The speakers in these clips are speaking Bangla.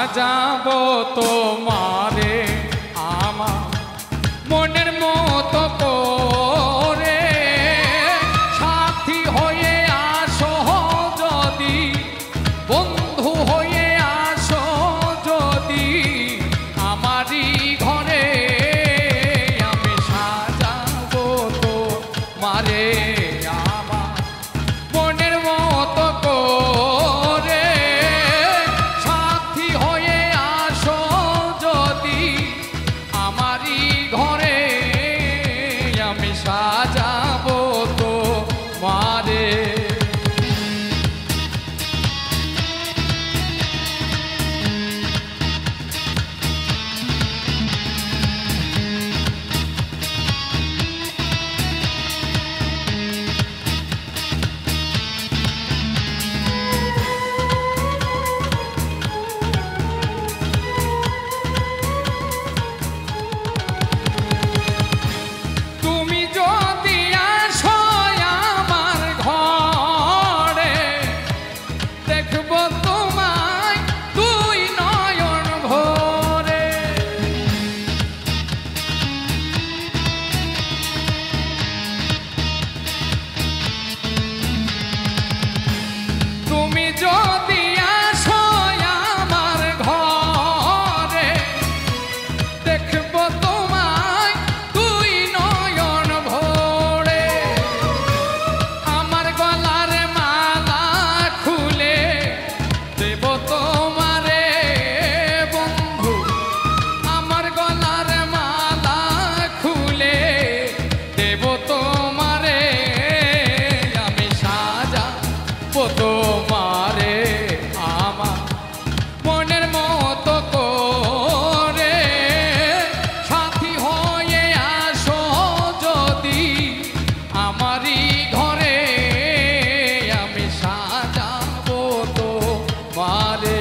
সাজাবো তোমারে আমার মনের মতো করে, সাথী হয়ে আসো যদি, বন্ধু হয়ে আসো যদি আমারই ঘরে, আমি সাজাবো তোমারে আমার মনের মতো করে, সাথী হয়ে আসো যদি আমারই ঘরে, আমি সাজাবো তোমারে। যদি আসো আমার ঘরে, দেখব তোমায় দুই নয়ন ভরে, আমার গলার মালা খুলে দেব তোমারে বন্ধু, আমার গলার মালা খুলে দেব তোমারে, আমি সাজাবো তোমারে আমার মনের মতো করে, সাথী হয়ে আসো যদি আমারই ঘরে, আমি সাজাবো তোমারে।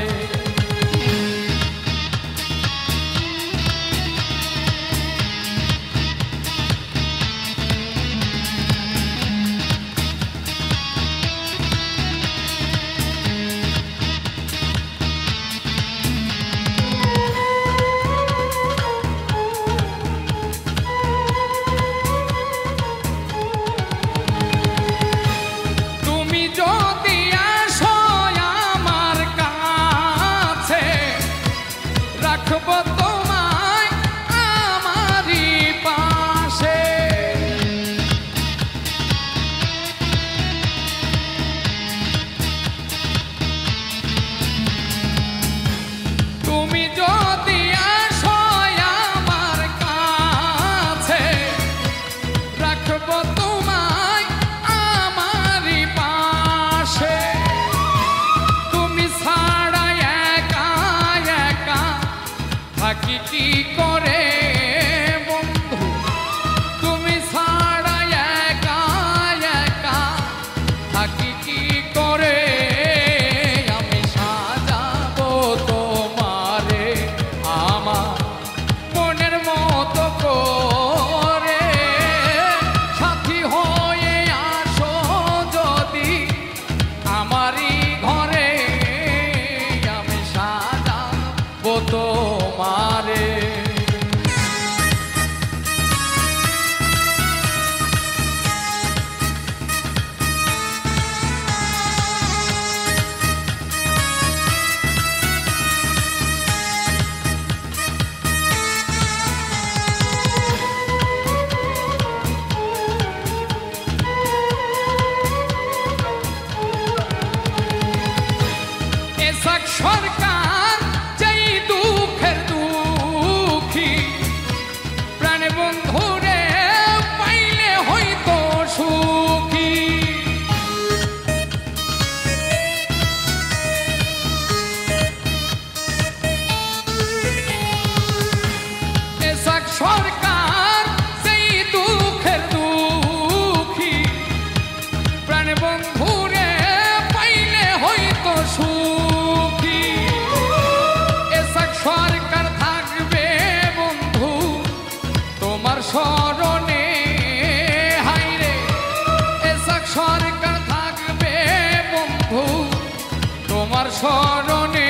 রাখবো তোমায় আমারই পাশে, তুমি যদি আসো আমার কাছে, রাখবো তোমায় আমারই পাশে, তুমি ছাড়া একা একা থাকি কি করে বন্ধু, তুমি ছাড়া একা একা থাকি কি করে, আমি সাজাবো তোমারে আমার মনের মতো করে, সাথী হয়ে আসো যদি আমারই ঘরে, আমি সাজাবো তোমারে। এসক সরকার যেই দুঃখের দুঃখী, প্রাণ বন্ধুরে পাইলে হইতো সুখী, এসক সরকার যেই দুঃখের দুঃখী, প্রাণ বন্ধুরে পাইলে হইতো সুখী, এসক সরকার থাকবে বন্ধু তোমার স্মরণে, হাইরে এসক সরকার থাকবে বন্ধু তোমার স্মরণে,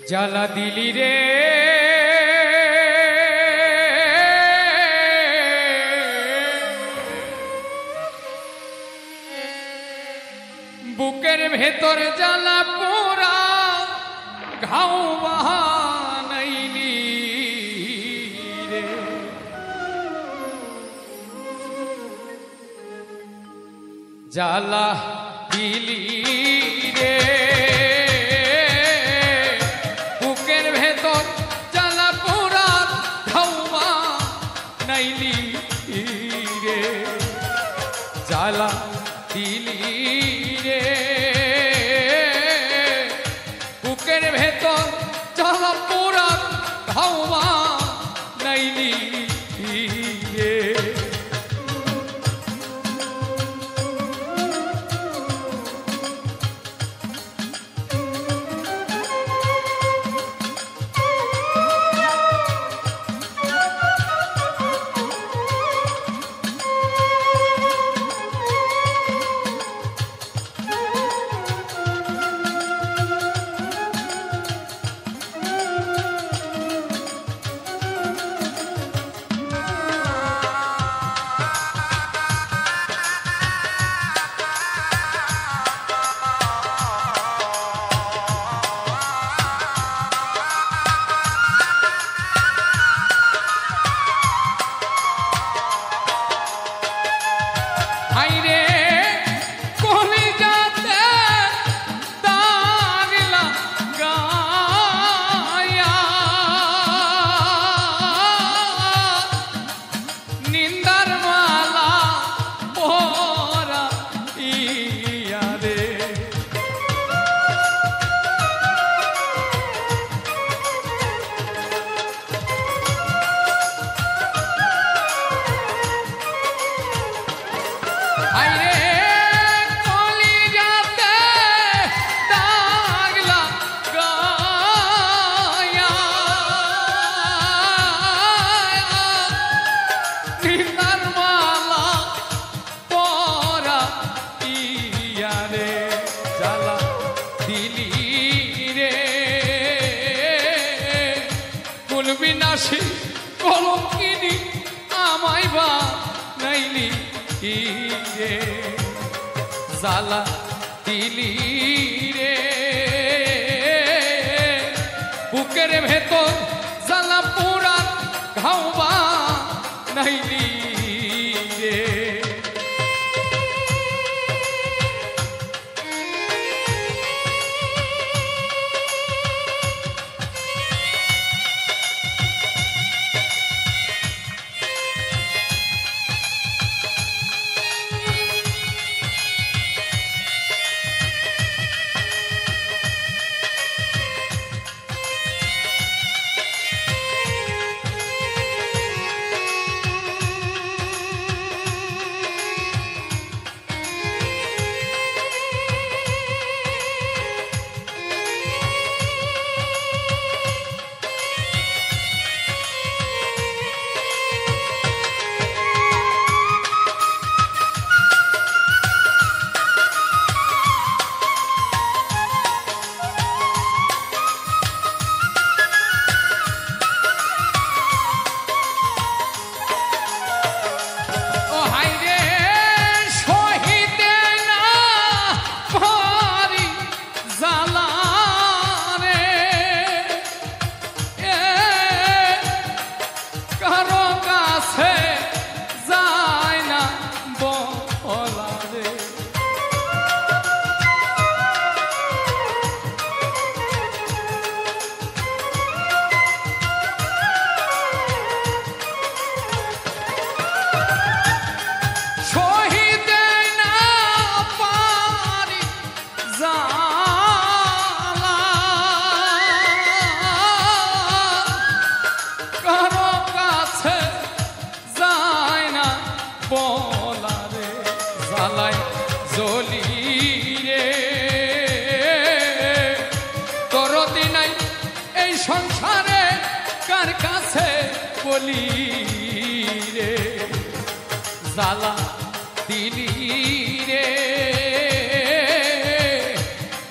জ্বালা দিলি রে বুকের ভেতর জ্বালা পোড়া ঘাও বাহানাইলি রে জ্বালা দিলি রে বুকের ভেতর জ্বালা পোড়া ঘাও বাহানাইলি রে জ্বালা দিলি রে বুকের ভেতর জ্বালা পোড়া ঘাও বাহানাইলি রে বিনাশী কলঙ্কিনী আমায় বানাইলি রে জ্বালা দিলি রে বুকের ভেতর জ্বালা পোড়া ঘাও বানাইলি রে সংসারে কার কাছে বলি রে জ্বালা দিলি রে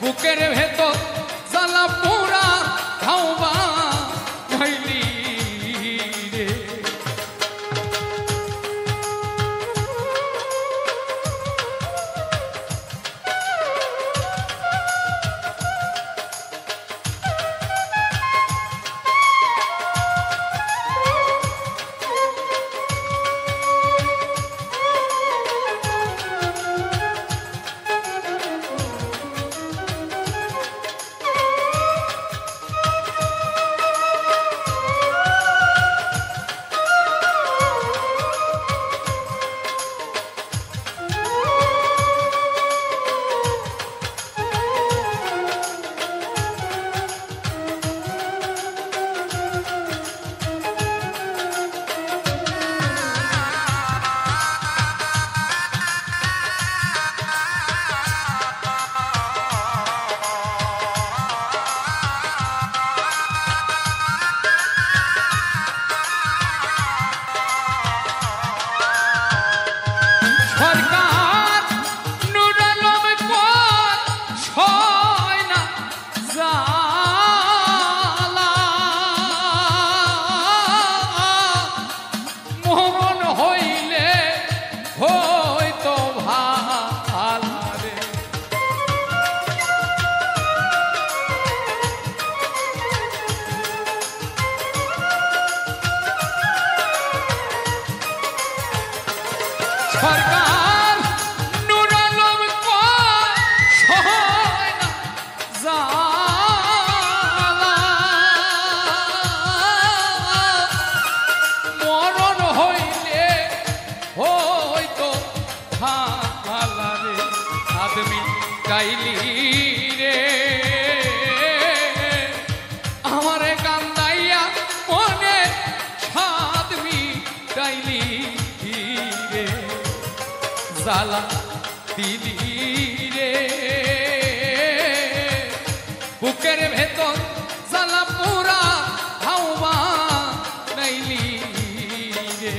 বুকের ভেতর জ্বালা পোড়া সয় না জ্বালা মরণ হইলে হয়তো ভালা রে সরকার নূর আলম কয় সয় না জ্বালা মরণ হইলে হয়তো ভালা রে আদমি গাইলি রে আমারে কান্দাইয়া মনে সাদমি গাইলি রে জালা দিলি রে বুকের ভেতর জালা পুরা হাওয়া নাইলি রে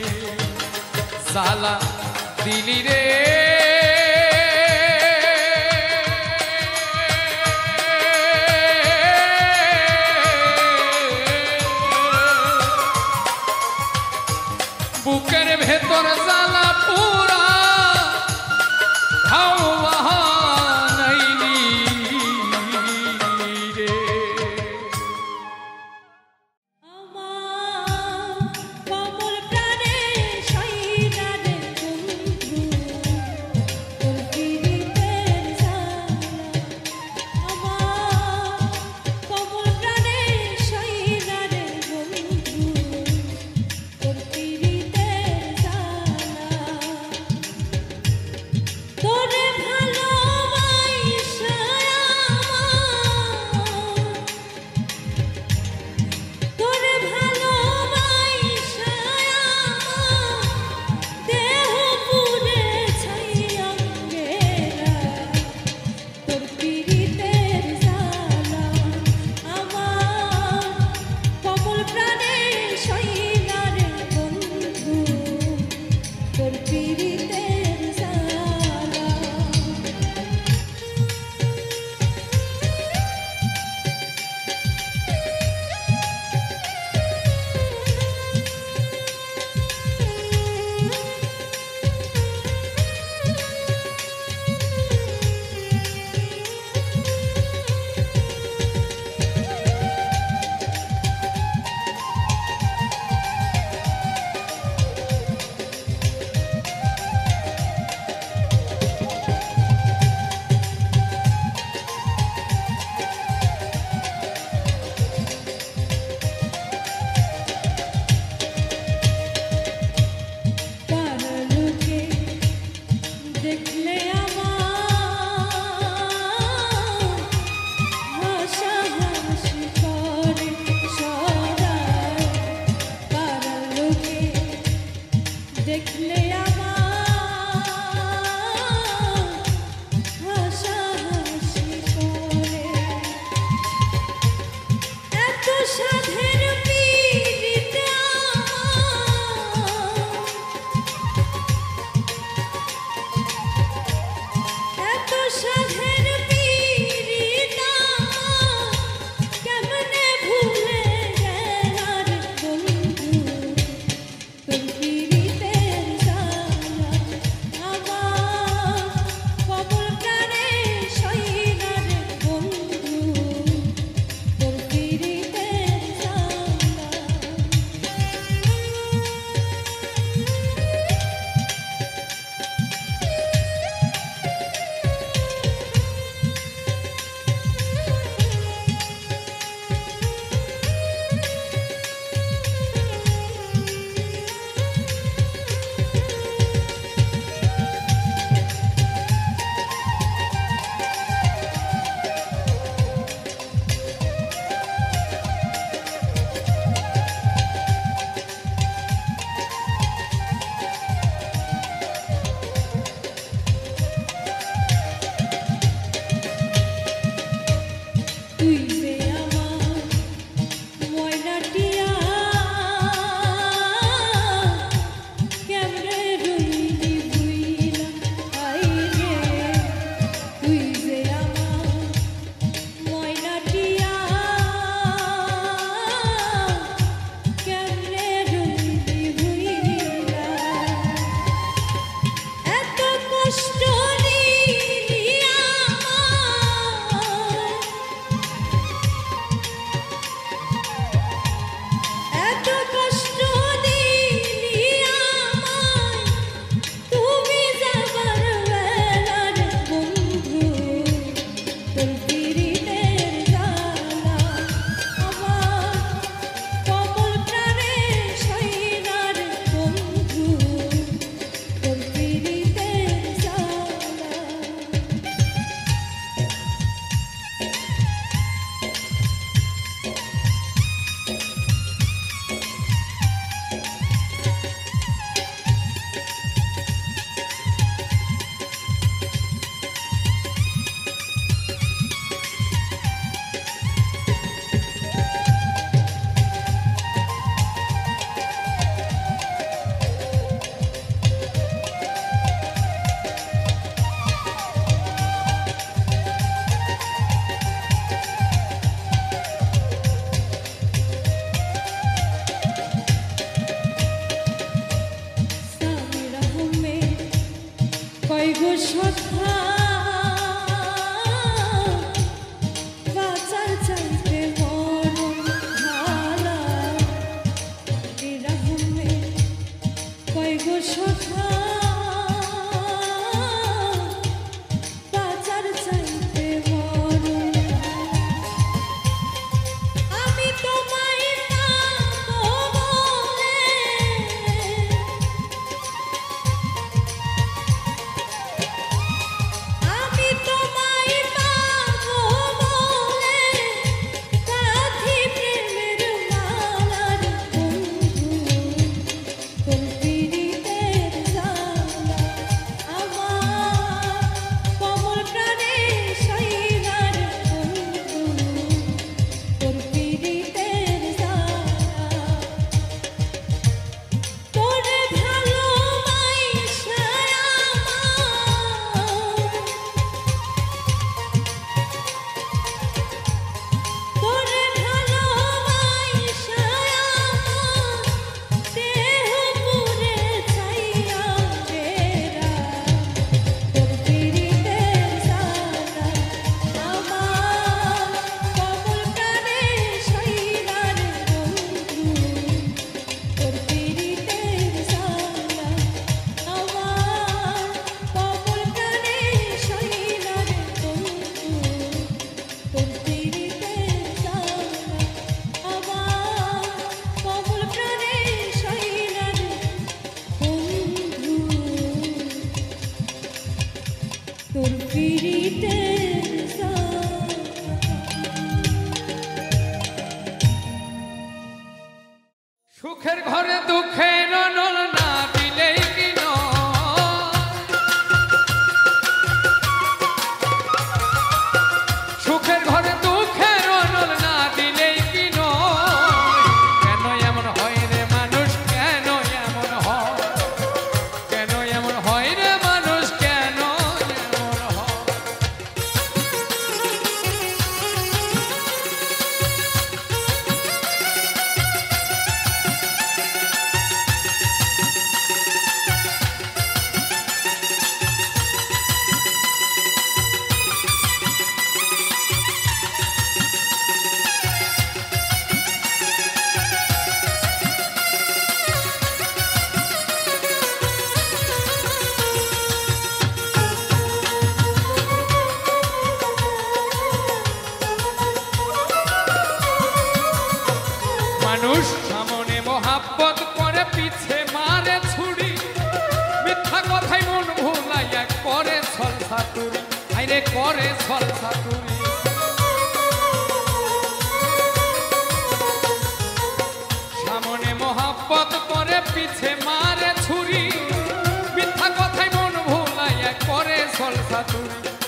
জালা দিলি রে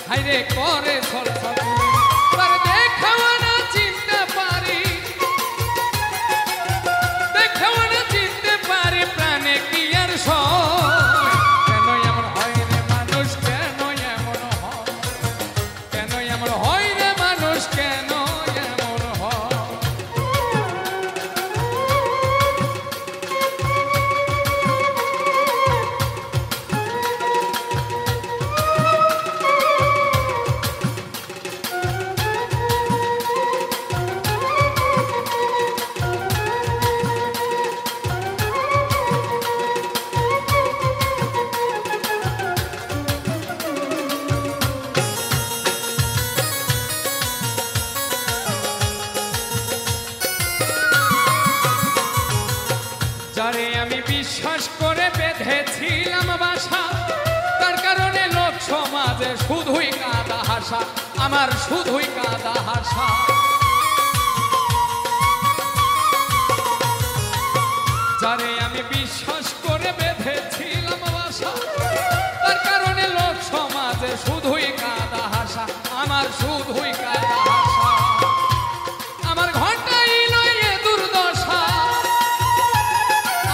হাইরে করে ছলছল তার দেখাও না চিনতে পারি, দেখাও না চিনতে পারি প্রাণে কি আর সয়। কেন এমন হয় রে মানুষ, কেন এমন হয়, কেন এমন হয় রে মানুষ, কেন এমন হয়। যারে আমি বিশ্বাস করে বেঁধেছিলাম বাসা, তার কারণে লোক সমাজে শুধুই কাঁদা হাসা, আমার শুধুই কাঁদা হাসা। যারে আমি বিশ্বাস করে বেঁধেছিলাম বাসা, তার কারণে লোক সমাজে শুধুই কাঁদা হাসা, আমার শুধুই কাঁদা হাসা। আমার ঘন্টাই লইয়ে দুর্দশা,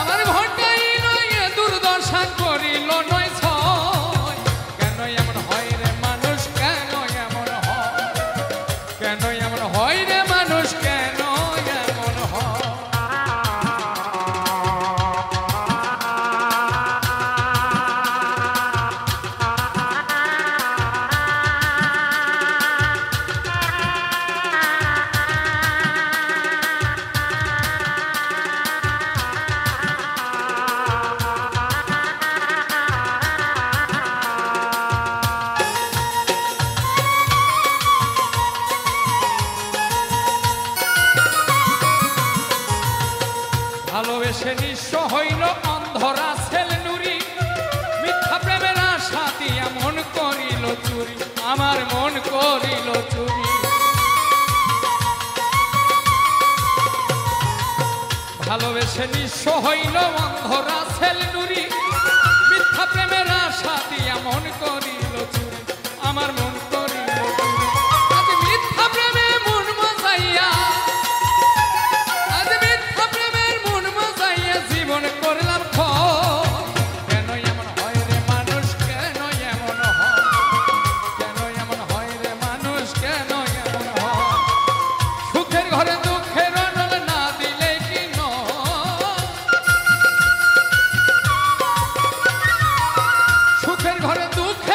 আমার ঘন্টাই লইয়ে দুর্দশা করিল নয় ছয়। কেন এমন হয় রে মানুষ, কেন এমন হয়, কেন এমন হয় রে মানুষ, কেন এমন হয়। ভালোবেসে নিঃস্ব হইল অন্ধরা ছেলে নুরি, মিথ্যা প্রেমের আশা দিয়া মন করিল চুরি, আমার মন করিল চুরি। ভালোবেসে নিঃস্ব হইল অন্ধরা ছেলে নুরি, মিথ্যা প্রেমের আশা দিয়া মন করিল চুরি, আমার মন করিল চুরি। আজ মিথ্যা প্রেমে মন মজাইয়া, আজ মিথ্যা প্রেমের মন মজাইয়া জীবন করলাম ক্ষয়। কেন এমন হয় রে মানুষ, কেন এমন হয়, কেন এমন হয় রে মানুষ, কেন এমন হয়। সুখের ঘরে দুঃখের অনল না দিলে কি নয়, সুখের ঘরে দুঃখের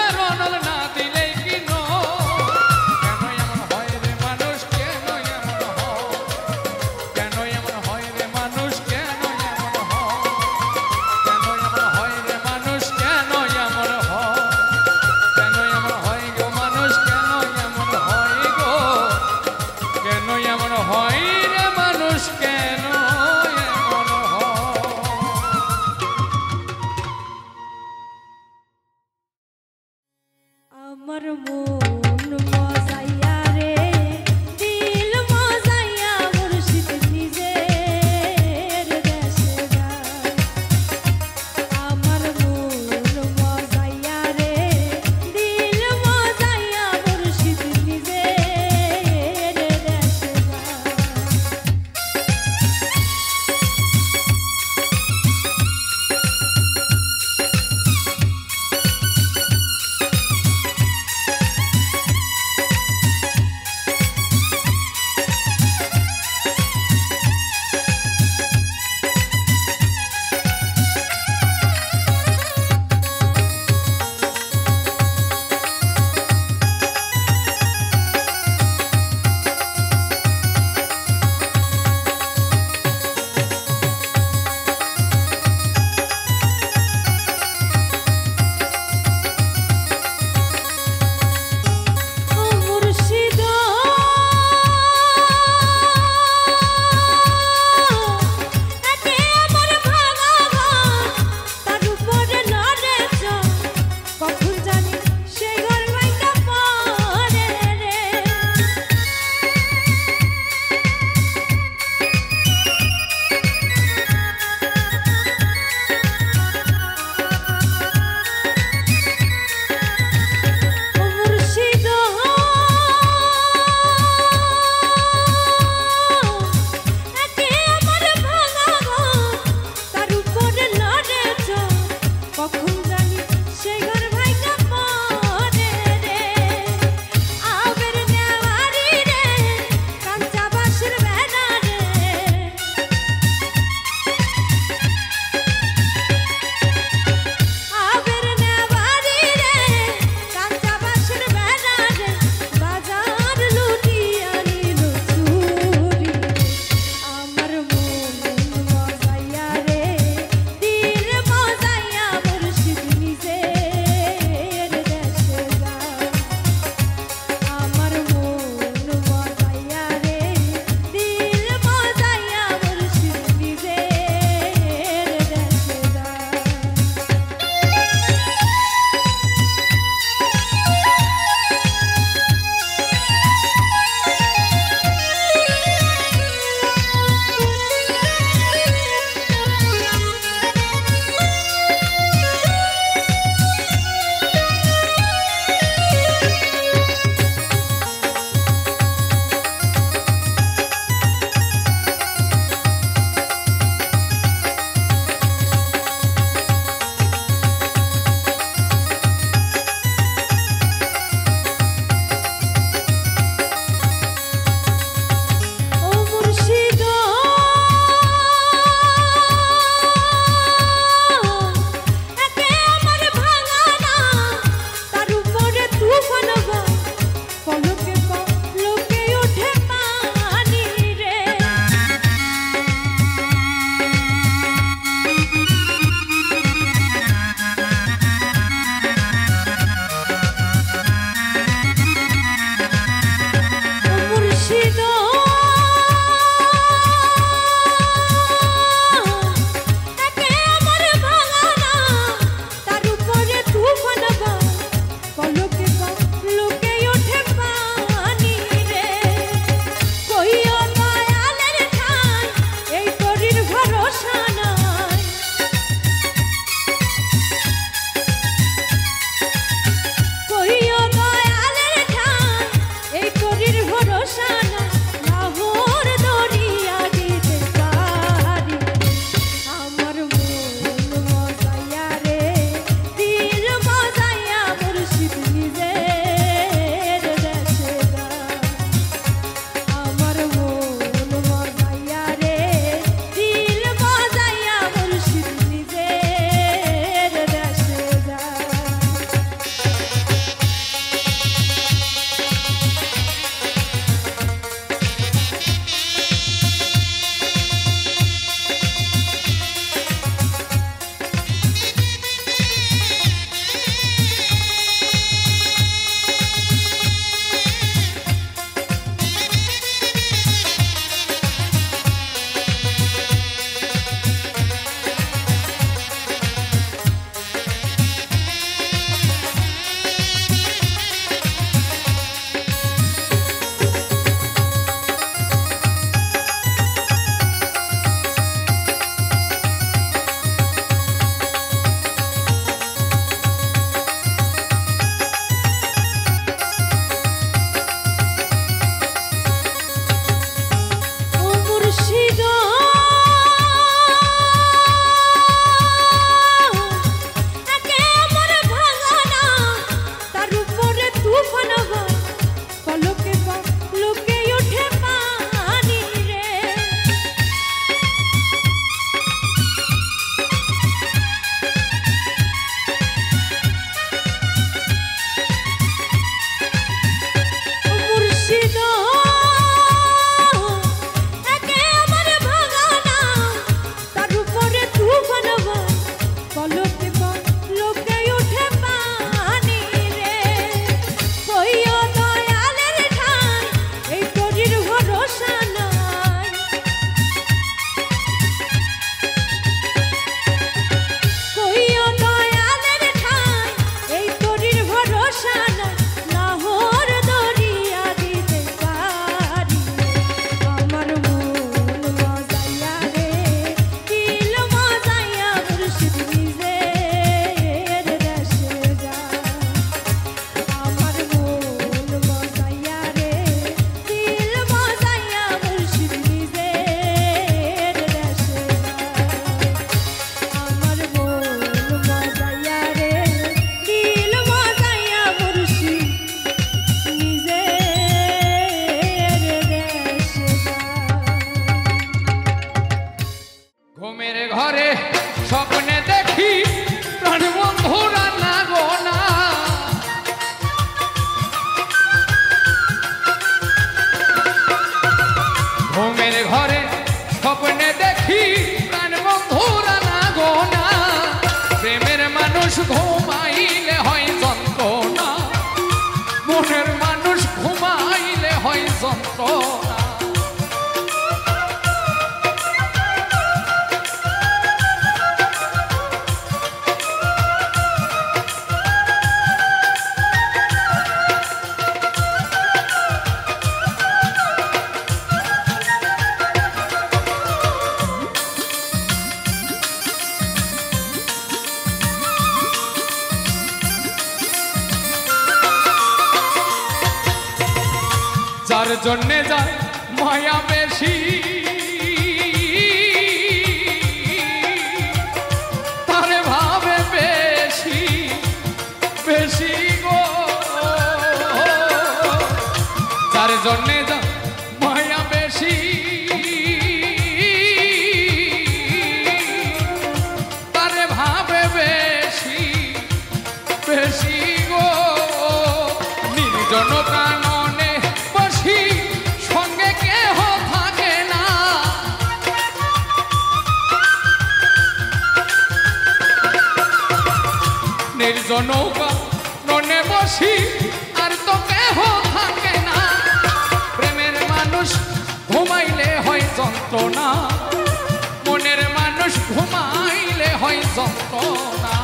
ঘরে ঘরে স্বপ্নে দেখি প্রাণ বন্ধুরা না গো না, প্রেমের মানুষ ঘুমাইলে হয় যন্ত্রণা, মনের মানুষ ঘুমাইলে হয় যন্ত্রণা। যার জন্যে যায় মায়া বেশি, তারে ভাবে বেশি বেশি গো, যার জন্যে যায় মায়া বেশি, তারে ভাবে বেশি বেশি গো, নির্জন কাননে সঙ্গে কেহ থাকে না, নির্জন নৌকা ননে বসি আর তো কেহ থাকে না, প্রেমের মানুষ ঘুমাইলে হয় যন্ত্রণা, মনের মানুষ ঘুমাইলে হয় যন্ত্রণা।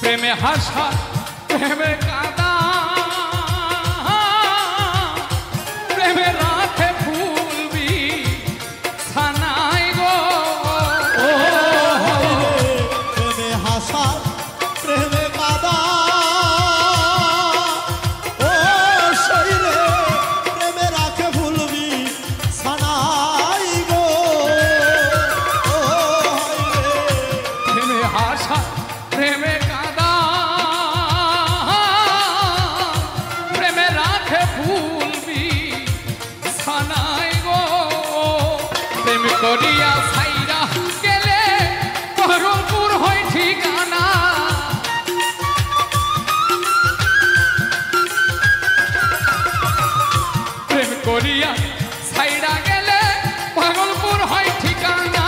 প্রেমে হাসা প্রেমে কাঁদা, প্রেমে রাখে ফুলবি ছানাই গো, প্রেমে হাসা প্রেমে কাঁদা, ও শরীরে প্রেমে রাখে ফুলবি ছানাই গো, প্রেমে হাসা প্রেমে কাঁদা, প্রেমে রাখে ফুলবি ছানাই গো, প্রেম করিয়া ছাইরা গেলে বহরমপুর হয় ঠিকানা, প্রেম করিয়া ছাইরা গেলে ভাগলপুর হয় ঠিকানা,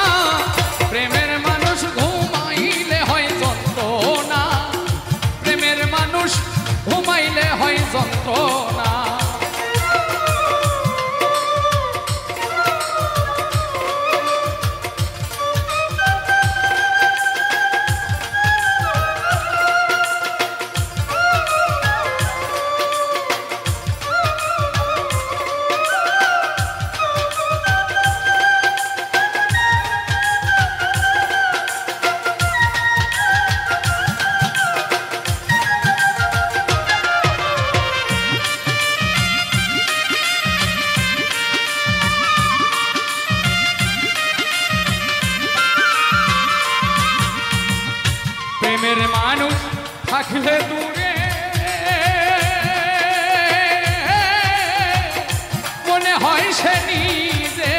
প্রেমের মানুষ ঘুমাইলে হয় যন্ত্রণা, প্রেমের মানুষ ঘুমাইলে হয় যন্ত্রণা। প্রেমের মানুষ থাকলে দূরে মনে হয় সে নিজে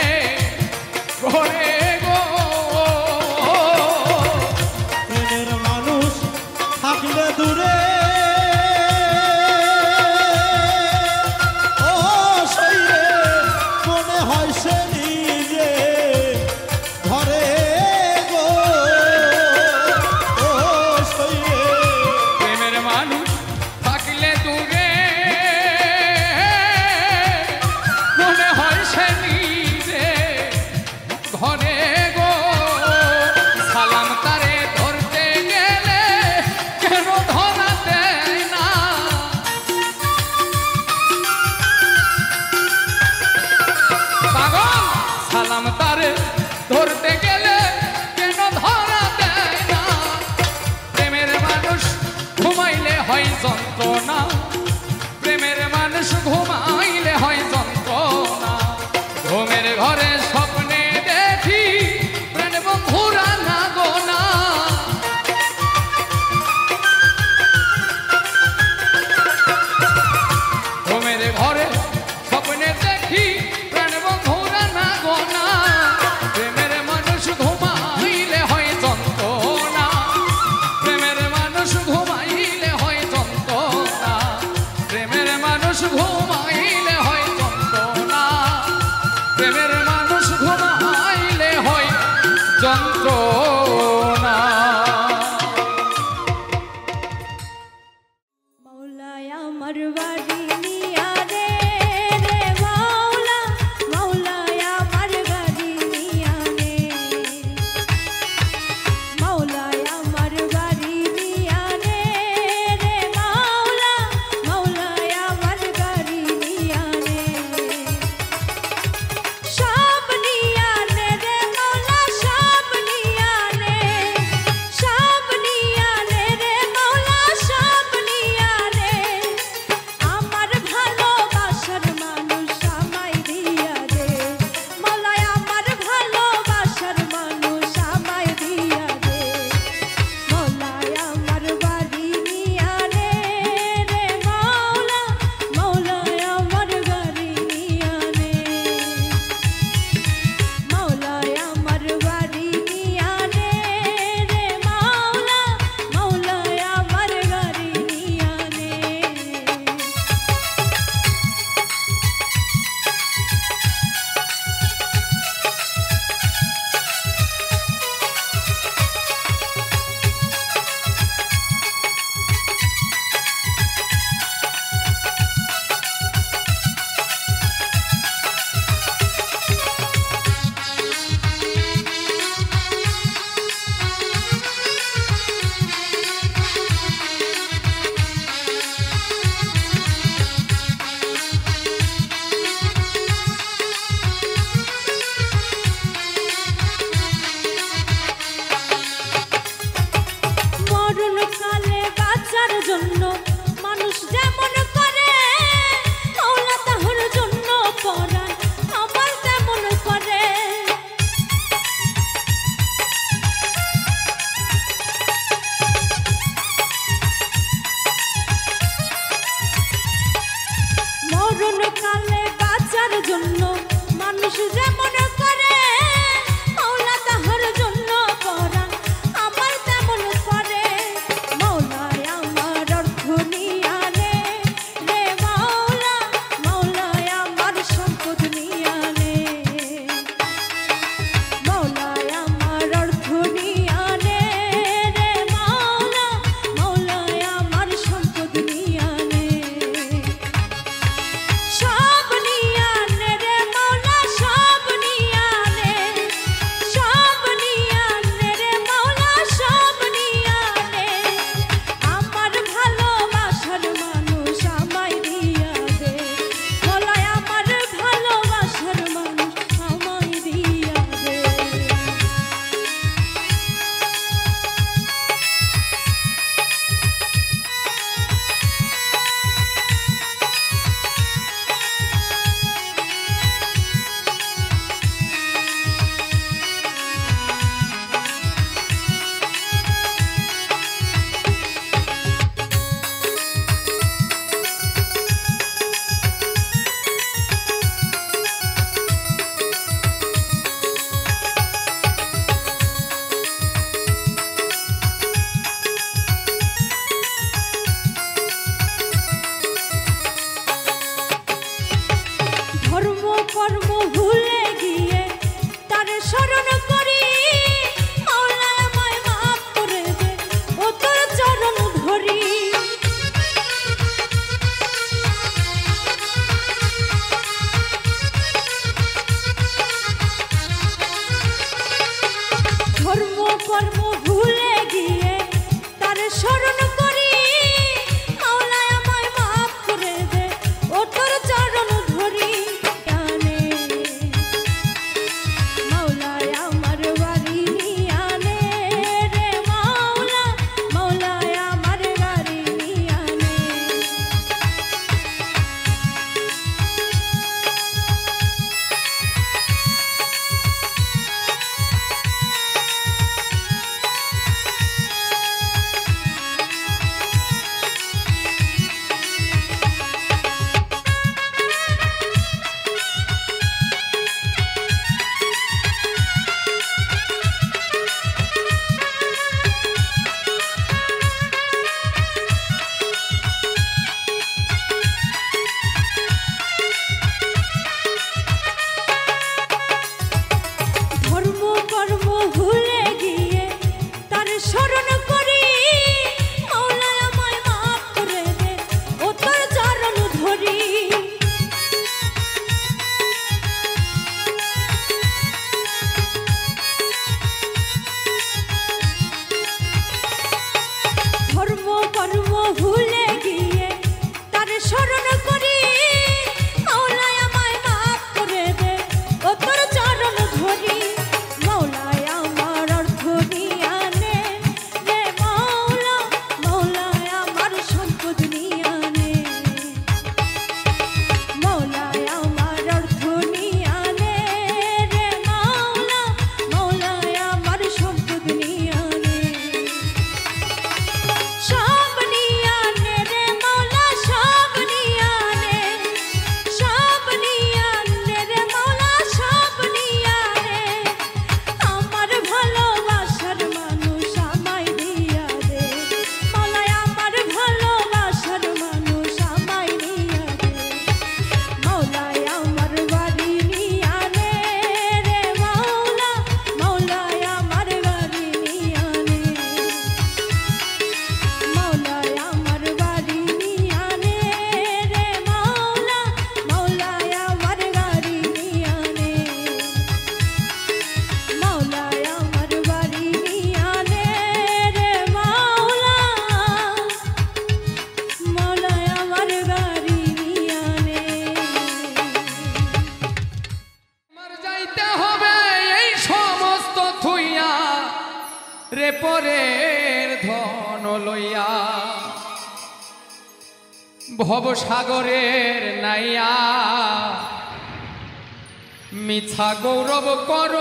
ঘরে গো, প্রেমের মানুষ থাকলে দূরে, ও শরীরে মনে হয় সে নিজে ঘরে গো, ও শরীরে প্রেমের মানুষ থাকলে দূরে মনে হয় সে নিজে ঘরে গো, সালাম তারে ধরতে গেলে কেন ধরা হয় যন্ত্রণা, প্রেমের মানুষ ঘুমাইলে হয় যন্ত্রণা। ঘুমের ঘরে স্বপ্নে দেখি প্রাণ বন্ধুরা না গোনা। ঘুমের ঘরে স্বপ্নে দেখি প্রাণ বন্ধুরা না গোনা। প্রেমের মানুষ ঘুমাইলে হয় যন্ত্রণা, প্রেমের মানুষ ঘুমাইলে হয় যন্ত্রণা, প্রেমের মানুষ ঘুমাইলে হয় যন্ত্রণা, প্রেমের মানুষ ঘুমাইলে হয় যন্ত্রণা। মৌলায় আমার বাড়ি নিয়া রে রে মাওলা, মৌলায় আমার বাড়ি নিয়া রে, মৌলায় আমার বাড়ি নিয়া রে রে মাওলা, মৌলায় আমার বাড়ি নিয়া রে। সব নিয়া রে রে মাওলা, সব নিয়া রে, সব নিয়া রে রে মাওলা, সব নিয়া রে। আমার ভালোবাসার মানুষ আমায় দিয়া দে, মৌলায় আমার ভালোবাসার মানুষ আমায় দিয়া দে। মৌলায় আমার বাড়ি নিয়া রে রে মাওলা, মৌলায় আমার বাড়ি নিয়া রে, মৌলায় আমার বাড়ি নিয়া রে রে মাওলা, মৌলায় আমার বাড়ি নিয়া রে। মরণকালে বাঁচার জন্য মানুষ যেমন করে, মৌলা তাহার জন্য পরাণ আমার তেমন করে। মরণকালে বাঁচার জন্য মানুষ যেমন করে, মৌলা তাহার জন্য পরাণ আমার তেমন করে। মৌলায় আমার অর্থ নিয়া রে রে মাওলা, মৌলায় আমার সম্পদ নিয়া রে, মৌলায় আমার অর্থ নিয়া রে রে মাওলা, মৌলায় আমার সম্পদ নিয়া রে। সব নিয়া রে রে মাওলা, সব নিয়া রে, সব নিয়া রে রে মাওলা, সব নিয়া রে। আমার ভালোবাসার মানুষ আমায় দিয়া দে, মৌলায় আমার ভালোবাসার মানুষ আমায় দিয়া দে। ধর্ম কর্ম ভুলে গিয়ে তার স্মরণ করি, মৌলায় আমায় মাফ করে দে ও তোর চরণ ধরি। ধর্ম কর্ম ভুলে গিয়ে তার স্মরণ করি, মৌলায় আমায় মাফ করে দে ও তোর চরণ ধরি। মৌলায় আমার বাড়ি নিয়া রে রে মাওলা, মৌলায় আমার বাড়ি নিয়া কর্ম ভুলে গিয়ে তার স্মরণ করি মাওলায় আমায় মাফ করে দে ও তোর চরণ ধরি মাওলায় আমার অর্থ নিয়ে আনে রে মাওলা মাওলায় আমার সম্পদ নিয়ে আনে মাওলায় আমার অর্থ নিয়ে আনে রে মাওলা মাওলায় আমার সম্পদ নিয়ে আনে সব নিয়ে আনে রে মাওলা সব নিয়ে আনে সব নিয়ে আনে রে মাওলা সব নিয়ে আনে আমার ভালোবাসার মানুষ আমায় দিয়া দে মাওলায় আমার ভালোবাসার মানুষ আমায় দিয়া দে মাওলায় আমার বাড়ি নিয়ে আনে রে মাওলা মাওলায় আমার বাড়ি নিয়ে আনে মাওলায় আমার বাড়ি নিয়ে আনে রে মাওলা মাওলায় আমার বাড়ি নিয়ে আনে মাওলায় আমার বাড়ি নিয়ে আনে রে মাওলা মাওলায় আমার বাড়ি নিয়ে আনে আমার যাইতে হবে এই সমস্ত থুইয়া রে পরের ধন লইয়া ভবসাগরের নাইয়া মিছা গৌরব কর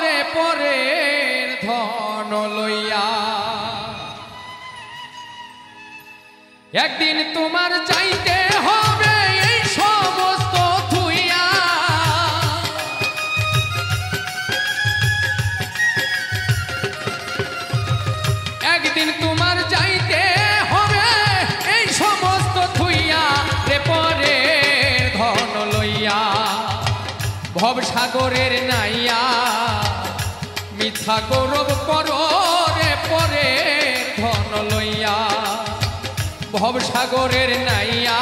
রে পরের ধন লইয়া একদিন তোমার চাইতে হবে এই সমস্ত থুইয়া একদিন তোমার যাইতে হবে এই সমস্ত থুইয়া রে পরের ধন লইয়া ভবসাগরের নাইয়া মিথ্যা গৌরব কর রে পরের ধন লইয়া ভবসাগরের নাইয়া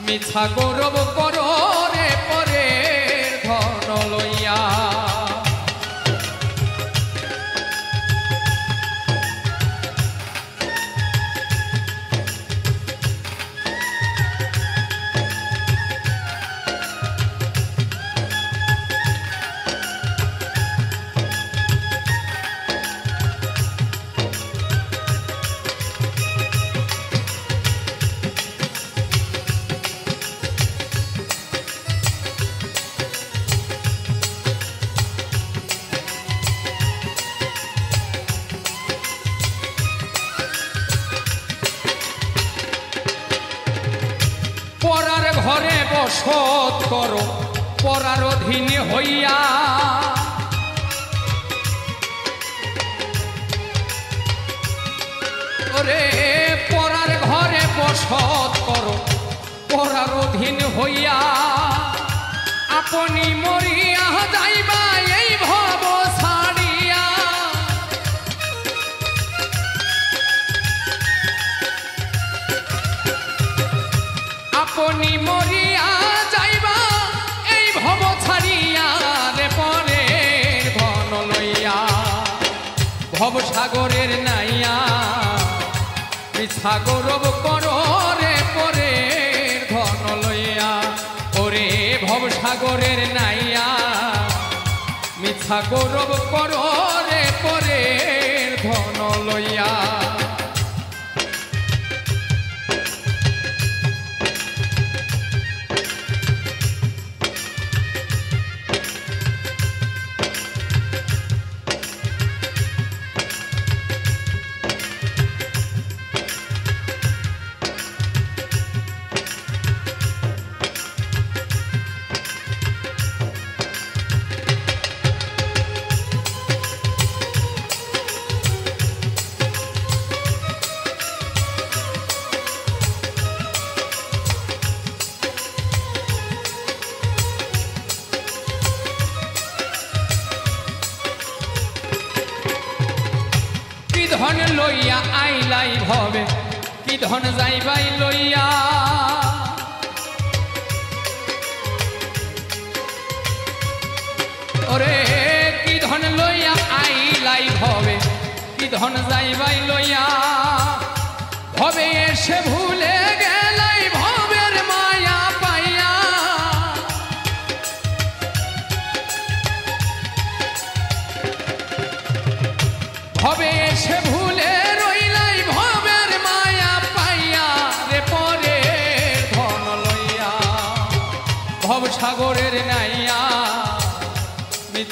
মিথ্যা গৌরব কর রে পরের ধন লইয়া পরার ঘরে বসত করো পরার অধীন হইয়া ওরে পরার ঘরে বসত করো পরার অধীন হইয়া আপনি মরিয়া যাইবা এই ভব ছাড়িয়া আপনি মরিয়া যাইবা এই ভব ছাড়িয়া রে পরের ধন লইয়া ভবসাগরের নাইয়া মিথ্যা গৌরব কর রে পরের ধন লইয়া ওরে ভবসাগরের নাইয়া মিথ্যা গৌরব কর রে পরের ধন লইয়া ধন লইয়া আইলাই ভবে কি ধন যাইবাই লইয়া ওরে কি ধন লইয়া আইলাই ভবে কি ধন যাইবাই লইয়া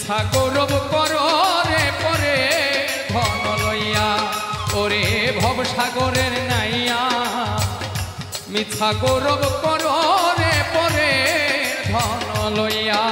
মিছা গৌরব করো রে পরে ধন লইয়া ওরে ভবসাগরের নাইয়া মিছা গৌরব করো রে পরে ধন লইয়া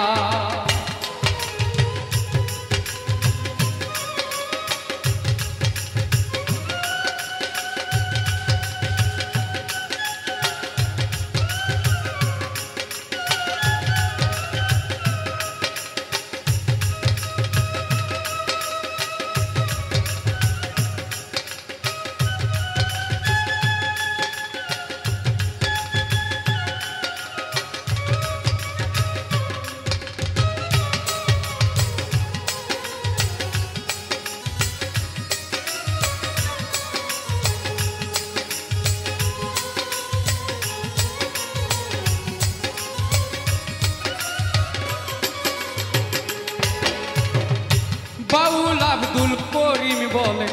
বাউল আব্দুল করিম বলে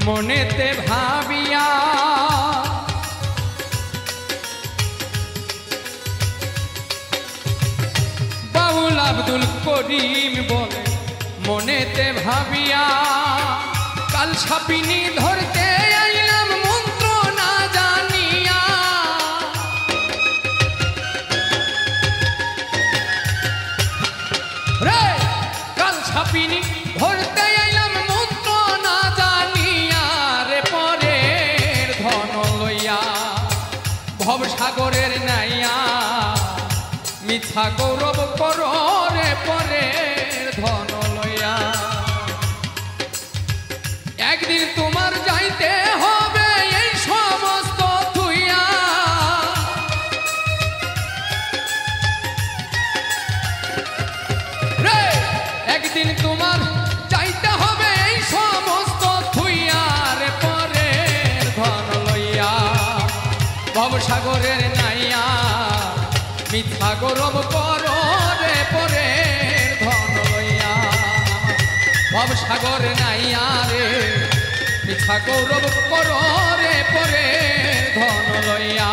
মনেতে ভাবিয়া বাউল আব্দুল করিম বলে মনেতে ভাবিয়া কাল সাপিনী ধরতে আইলাম মন্ত্র না জানিয়া রে কাল সাপিনী ধরতে আইলাম মন্ত্র না জানিয়া রে পরের ধন লইয়া ভবসাগরের নাইয়া মিছা গৌরব করো রে পরের ধন লইয়া একদিন তোমার যাইতে হবে এই সমস্ত থুইয়া রে একদিন তোমার যাইতে হবে এই সমস্ত থুইয়া রে পরের ধন লইয়া ভবসাগরের নাইয়া মিথ্যা গৌরব করো রে পরের ধন লইয়া ভবসাগর নাইয়া রে মিথ্যা গৌরব করো রে পরের ধন লইয়া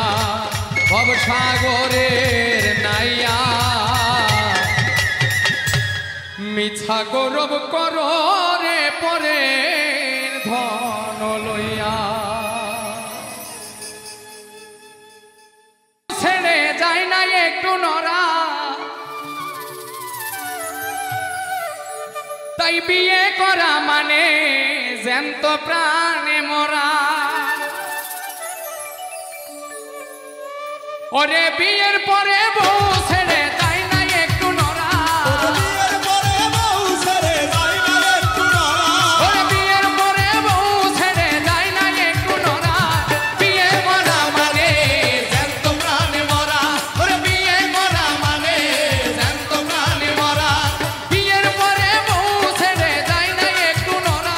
ভবসাগরের নাইয়া মিথ্যা গৌরব করো রে পরের ধন লইয়া ছেড়ে যায় না একটু নরা তাই বিয়ে করা মানে জ্যান্ত প্রাণে মরা ওরে বিয়ের পরে বউ ছেড়ে যায় না একটু নরা ওরে বিয়ের পরে বউ ছেড়ে যায় না একটু নরা বিয়ে মরা মানে জ্যান্ত প্রাণে মরা ওরে বিয়ে মরা মানে জ্যান্ত প্রাণে মরা বিয়ের পরে বউ ছেড়ে যায় না একটু নরা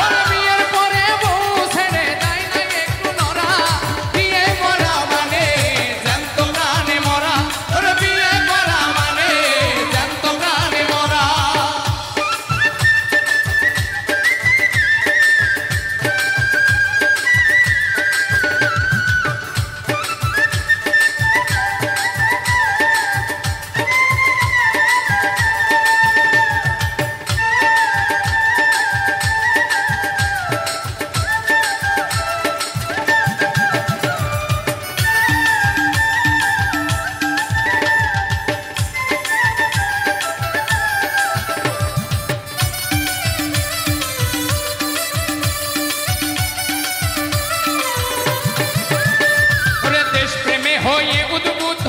ওরে বিয়ের পরে বউ ছেড়ে যায় না একটু নরা বিয়ে মরা মানে জ্যান্ত প্রাণে মরা ওরে বিয়ে মরা মানে জ্যান্ত প্রাণে মরা ওরে দেশ প্রেমে হয়ে উদ্বুদ্ধ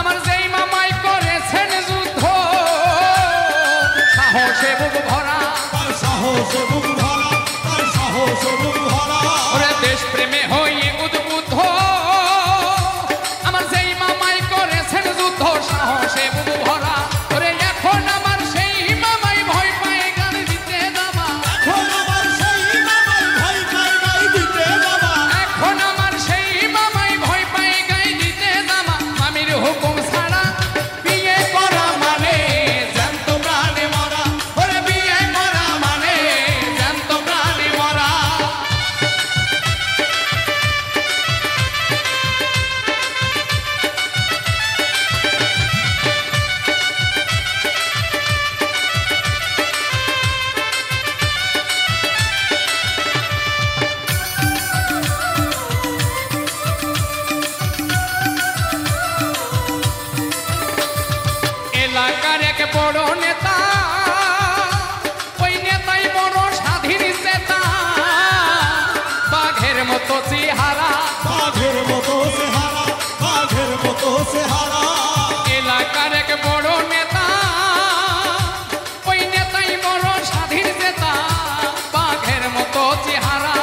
আমার যেই মামাই করেছেন যুদ্ধ সাহসে বুক ভরা ওরে দেশ প্রেমে হয়ে উদ্বুদ্ধ আমার যেই মামাই করেছেন যুদ্ধ সাহসে বুক ভরা ওরে এখন আমার সেই মামাই ভয় পায় গান দিতে যাবা এখন আমার সেই মামাই ভয় পায় গান দিতে যাবা মামির হুকুম ছাড়া বিয়ে করা মানে জ্যান্ত প্রাণে মরা ওরে বিয়ে করা মানে জ্যান্ত প্রাণে মরা চেহারা, বাঘের মতো চেহারা, বাঘের মতো চেহারা। এলাকার এক বড় নেতা, ওই নেতাই বড় স্বাধীন নেতা, বাঘের মতো চেহারা।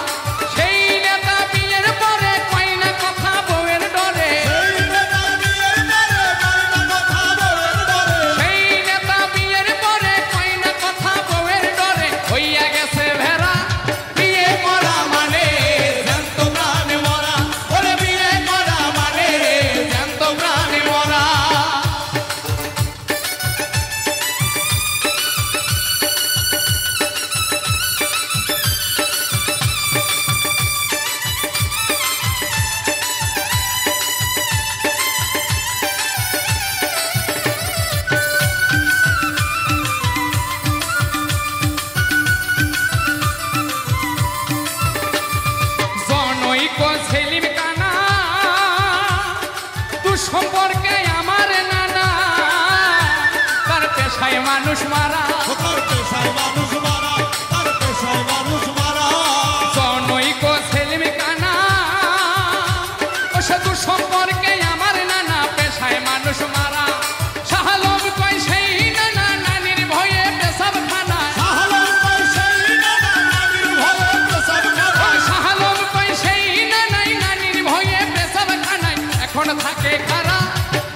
সেই নেতা বিয়ের পরে কয় না কথা বউয়ের ডরে, সেই নেতা বিয়ের পরে কয় না কথা বউয়ের ডরে। সেই নেতা বিয়ের পরে কয় না কথা বউয়ের ডরে। হইয়া গেছে ভেড়া, বিয়ে করা মানে জ্যান্ত প্রাণে মরা, ওরে বিয়ে করা মানে জ্যান্ত প্রাণে মরা। জনৈক সেলিম কানা, দুঃসম্পর্কে আমার নানা, তার পেশায় মানুষ মারা। তার পেশায় মানুষ মারা, তার পেশায় মানুষ মারা। জনৈক সেলিম কানা, ও সে দুঃসম্পর্কে আমার নানা, পেশায় মানুষ মারা। শাহালম কয় সেই নানা নানির ভয়ে পেশাব খানায়, শাহালম কয় সেই নানা নানির ভয়ে পেশাব খানায়। শাহালম কয় সেই নানাই নানির ভয়ে পেশাব খানায়। এখন থাকে খারা,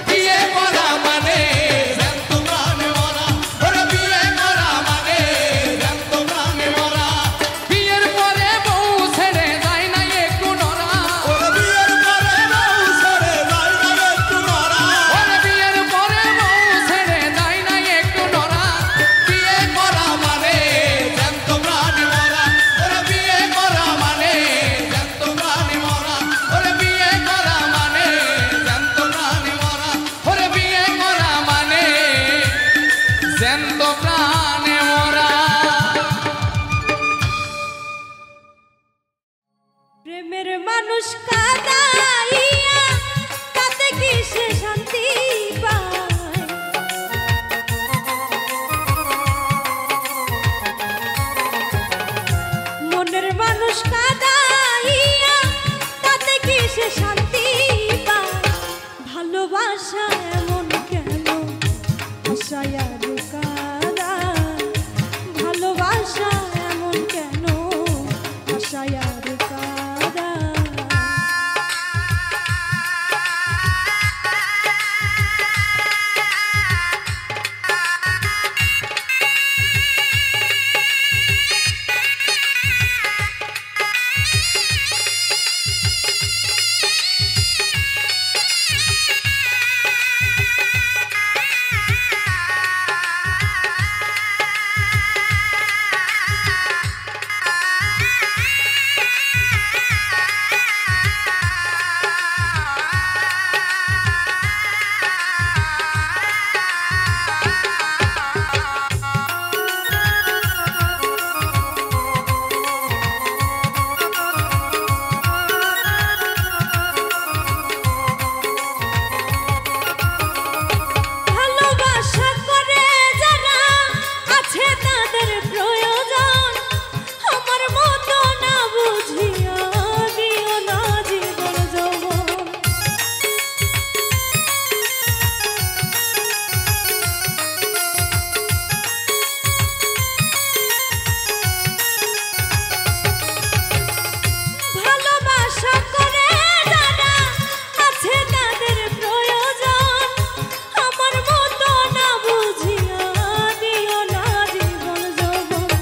বিয়ে করা মানে জ্যান্ত প্রাণে মরা, ওরে বিয়ে করা মানে জ্যান্ত প্রাণে মরা। বিয়ের পরে বউ ছেড়ে যায় না একটু নড়া, ওরে বিয়ের পরে বউ ছেড়ে যায় না একটু নড়া। ওরে বিয়ের পরে বউ ছেড়ে যায় না একটু নড়া। বিয়ে করা মানে জ্যান্ত প্রাণে মরা, ওরে বিয়ে করা মানে জ্যান্ত প্রাণে মরা। ওরে বিয়ে করা মানে জ্যান্ত প্রাণে মরা, ওরে বিয়ে করা মানে জ্যান্ত প্রাণে মরা। প্রেমের মানুষ কাদাইয়া তাতে কি সে শান্তি পায়? মনের মানুষ কাদাইয়া তাতে কি সে শান্তি পায়? ভালোবাসা এমন কেন আশায়া রুকারা? ভালোবাসা এমন কেন আশায়া রুকারা? ভালোবাসা করে যারা আছে তাদের প্রয়োজন, আমার মতো না বুঝিয়া দিও না জীবন যৌবন। ভালোবাসা করে যারা আছে তাদের প্রয়োজন, আমার মতো না বুঝিয়া দিও না জীবন যৌবন।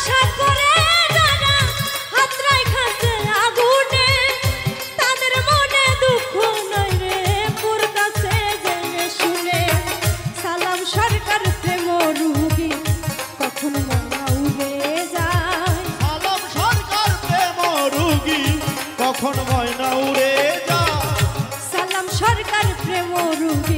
আশা করে যারা হাতরাই খাচ্ছে আগুনে তাদের মনে দুঃখ নাই রে পুরকাছে জেনে শুনে সালাম সরকার প্রেম রুগী কখন মনা উড়ে যায় সালাম সরকার প্রেম রুগী কখন ময়না উড়ে যায় সালাম সরকার প্রেম রুগী